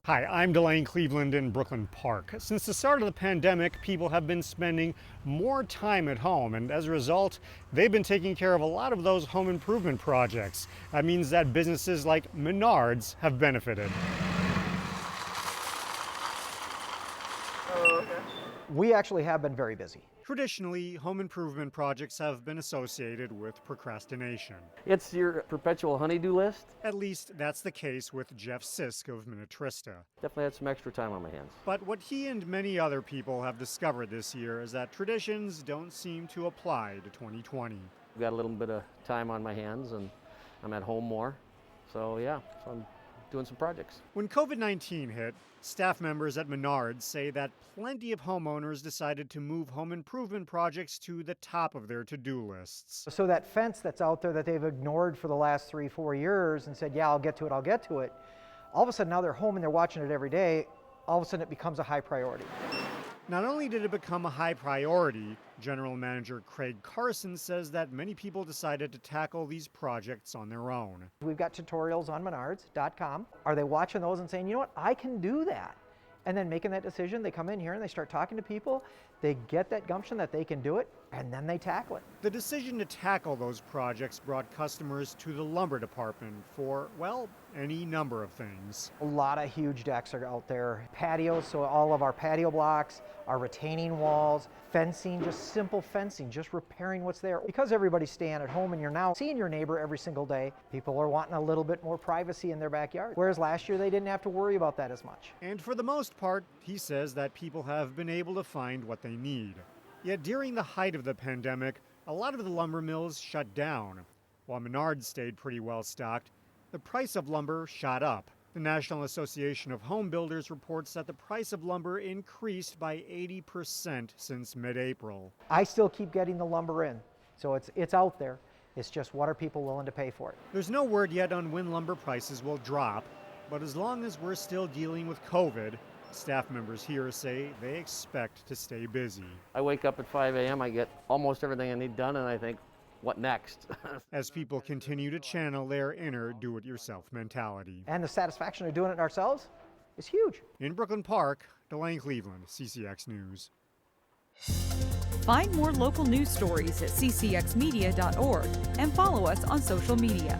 Hi, I'm Delane Cleveland in Brooklyn Park. Since the start of the pandemic, people have been spending more time at home, and as a result, they've been taking care of a lot of those home improvement projects. That means that businesses like Menards have benefited. We actually have been very busy. Traditionally, home improvement projects have been associated with procrastination. It's your perpetual honey-do list. At least that's the case with Jeff Sisk of Minneapolis. Definitely had some extra time on my hands. But what he and many other people have discovered this year is that traditions don't seem to apply to 2020. I've got a little bit of time on my hands and I'm at home more. So I'm doing some projects. When COVID-19 hit, staff members at Menards say that plenty of homeowners decided to move home improvement projects to the top of their to-do lists. So that fence that's out there that they've ignored for the last 3-4 years and said, yeah, I'll get to it. All of a sudden now they're home and they're watching it every day. All of a sudden it becomes a high priority. Not only did it become a high priority, General Manager Craig Carson says that many people decided to tackle these projects on their own. We've got tutorials on menards.com. Are they watching those and saying, you know what, I can do that? And then making that decision, they come in here and they start talking to people, they get that gumption that they can do it, and then they tackle it. The decision to tackle those projects brought customers to the lumber department for, well, any number of things. A lot of huge decks are out there. Patios, so all of our patio blocks, our retaining walls, fencing, just simple fencing, just repairing what's there. Because everybody's staying at home and you're now seeing your neighbor every single day, people are wanting a little bit more privacy in their backyard. Whereas last year they didn't have to worry about that as much. And for the most part, he says that people have been able to find what they need. Yet during the height of the pandemic, a lot of the lumber mills shut down. While Menards stayed pretty well stocked, the price of lumber shot up. The National Association of Homebuilders reports that the price of lumber increased by 80% since mid-April. I still keep getting the lumber in, so it's out there. It's just what are people willing to pay for it? There's no word yet on when lumber prices will drop, but as long as we're still dealing with COVID, staff members here say they expect to stay busy. I wake up at 5 a.m., I get almost everything I need done, and I think, what next? As people continue to channel their inner do-it-yourself mentality. And the satisfaction of doing it ourselves is huge. In Brooklyn Park, Delane Cleveland, CCX News. Find more local news stories at ccxmedia.org and follow us on social media.